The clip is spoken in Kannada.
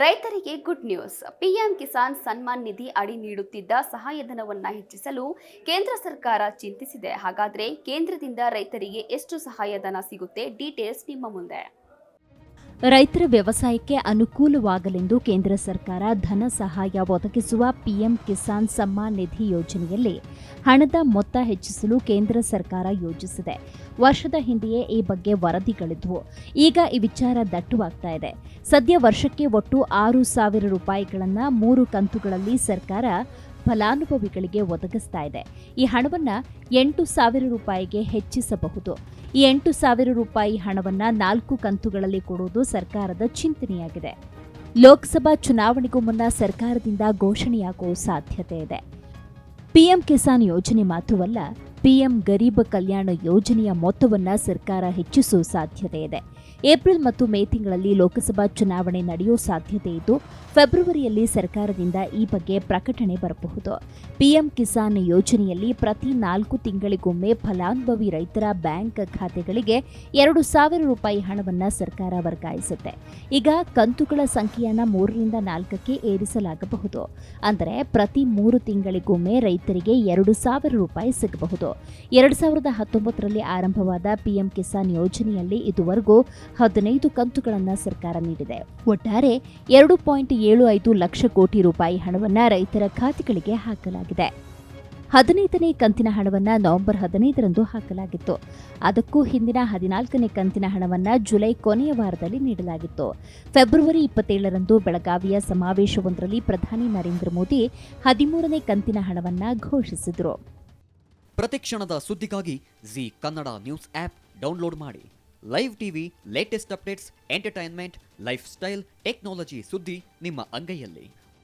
ರೈತರಿಗೆ good news. PM Kisan Samman Nidhi ಅಡಿ ನೀಡುತ್ತಿದ್ದ ಸಹಾಯಧನವನ್ನು ಹೆಚ್ಚಿಸಲು ಕೇಂದ್ರ ಸರ್ಕಾರ ಚಿಂತಿಸಿದೆ. ಹಾಗಾದರೆ ಕೇಂದ್ರದಿಂದ ರೈತರಿಗೆ ಎಷ್ಟು ಸಹಾಯಧನ ಸಿಗುತ್ತೆ? ಡೀಟೇಲ್ಸ್ ನಿಮ್ಮ ಮುಂದೆ. ರೈತರ ವ್ಯವಸಾಯಕ್ಕೆ ಅನುಕೂಲವಾಗಲೆಂದು ಕೇಂದ್ರ ಸರ್ಕಾರ ಧನ ಸಹಾಯ ಒದಗಿಸುವ ಪಿಎಂ ಕಿಸಾನ್ ಸಮ್ಮಾನ್ ನಿಧಿ ಯೋಜನೆಯಲ್ಲಿ ಹಣದ ಮೊತ್ತ ಹೆಚ್ಚಿಸಲು ಕೇಂದ್ರ ಸರ್ಕಾರ ಯೋಜಿಸಿದೆ. ವರ್ಷದ ಹಿಂದೆಯೇ ಈ ಬಗ್ಗೆ ವರದಿಗಳಿದ್ವು. ಈಗ ಈ ವಿಚಾರ ದಟ್ಟುವಾಗ್ತಾ ಇದೆ. ಸದ್ಯ ವರ್ಷಕ್ಕೆ ಒಟ್ಟು 6,000 ರೂಪಾಯಿಗಳನ್ನು 3 ಕಂತುಗಳಲ್ಲಿ ಸರ್ಕಾರ ಫಲಾನುಭವಿಗಳಿಗೆ ಒದಗಿಸ್ತಾ ಇದೆ. ಈ ಹಣವನ್ನು 8,000 ರೂಪಾಯಿಗೆ ಹೆಚ್ಚಿಸಬಹುದು. ಈ 8,000 ರೂಪಾಯಿ ಹಣವನ್ನು 4 ಕಂತುಗಳಲ್ಲಿ ಕೊಡುವುದು ಸರ್ಕಾರದ ಚಿಂತನೆಯಾಗಿದೆ. ಲೋಕಸಭಾ ಚುನಾವಣೆಗೂ ಮುನ್ನ ಸರ್ಕಾರದಿಂದ ಘೋಷಣೆಯಾಗುವ ಸಾಧ್ಯತೆ ಇದೆ. ಪಿಎಂ ಕಿಸಾನ್ ಯೋಜನೆ ಮಾತ್ರವಲ್ಲ, ಪಿಎಂ ಗರೀಬ್ ಕಲ್ಯಾಣ ಯೋಜನೆಯ ಮೊತ್ತವನ್ನು ಸರ್ಕಾರ ಹೆಚ್ಚಿಸುವ ಸಾಧ್ಯತೆ ಇದೆ. ಏಪ್ರಿಲ್ ಮತ್ತು ಮೇ ತಿಂಗಳಲ್ಲಿ ಲೋಕಸಭಾ ಚುನಾವಣೆ ನಡೆಯುವ ಸಾಧ್ಯತೆ ಇದ್ದು, ಫೆಬ್ರವರಿಯಲ್ಲಿ ಸರ್ಕಾರದಿಂದ ಈ ಬಗ್ಗೆ ಪ್ರಕಟಣೆ ಬರಬಹುದು. ಪಿಎಂ ಕಿಸಾನ್ ಯೋಜನೆಯಲ್ಲಿ ಪ್ರತಿ 4 ತಿಂಗಳಿಗೊಮ್ಮೆ ಫಲಾನುಭವಿ ರೈತರ ಬ್ಯಾಂಕ್ ಖಾತೆಗಳಿಗೆ 2,000 ರೂಪಾಯಿ ಹಣವನ್ನು ಸರ್ಕಾರ ವರ್ಗಾಯಿಸುತ್ತೆ. ಈಗ ಕಂತುಗಳ ಸಂಖ್ಯೆಯನ್ನು 3ರಿಂದ 4ಕ್ಕೆ ಏರಿಸಲಾಗಬಹುದು. ಅಂದರೆ ಪ್ರತಿ 3 ತಿಂಗಳಿಗೊಮ್ಮೆ ರೈತರಿಗೆ 2,000 ರೂಪಾಯಿ ಸಿಗಬಹುದು. 2019ರಲ್ಲಿ ಆರಂಭವಾದ ಪಿಎಂ ಕಿಸಾನ್ ಯೋಜನೆಯಲ್ಲಿ ಇದುವರೆಗೂ 15 ಕಂತುಗಳನ್ನು ಸರ್ಕಾರ ನೀಡಿದೆ. ಒಟ್ಟಾರೆ 2.75 ಲಕ್ಷ ಕೋಟಿ ರೂಪಾಯಿ ಹಣವನ್ನು ರೈತರ ಖಾತೆಗಳಿಗೆ ಹಾಕಲಾಗಿದೆ. 15ನೇ ಕಂತಿನ ಹಣವನ್ನು ನವೆಂಬರ್ 15ರಂದು ಹಾಕಲಾಗಿತ್ತು. ಅದಕ್ಕೂ ಹಿಂದಿನ 14ನೇ ಕಂತಿನ ಹಣವನ್ನು ಜುಲೈ ಕೊನೆಯ ವಾರದಲ್ಲಿ ನೀಡಲಾಗಿತ್ತು. ಫೆಬ್ರವರಿ 27ರಂದು ಬೆಳಗಾವಿಯ ಸಮಾವೇಶವೊಂದರಲ್ಲಿ ಪ್ರಧಾನಿ ನರೇಂದ್ರ ಮೋದಿ 13ನೇ ಕಂತಿನ ಹಣವನ್ನು ಘೋಷಿಸಿದರು. ಪ್ರತಿಕ್ಷಣದ ಸುದ್ದಿಗಾಗಿ Zee Kannada news app download ಮಾಡಿ. Live TV, latest updates, entertainment, lifestyle, technology ಸುದ್ದಿ ನಿಮ್ಮ ಅಂಗೈಯಲ್ಲಿ.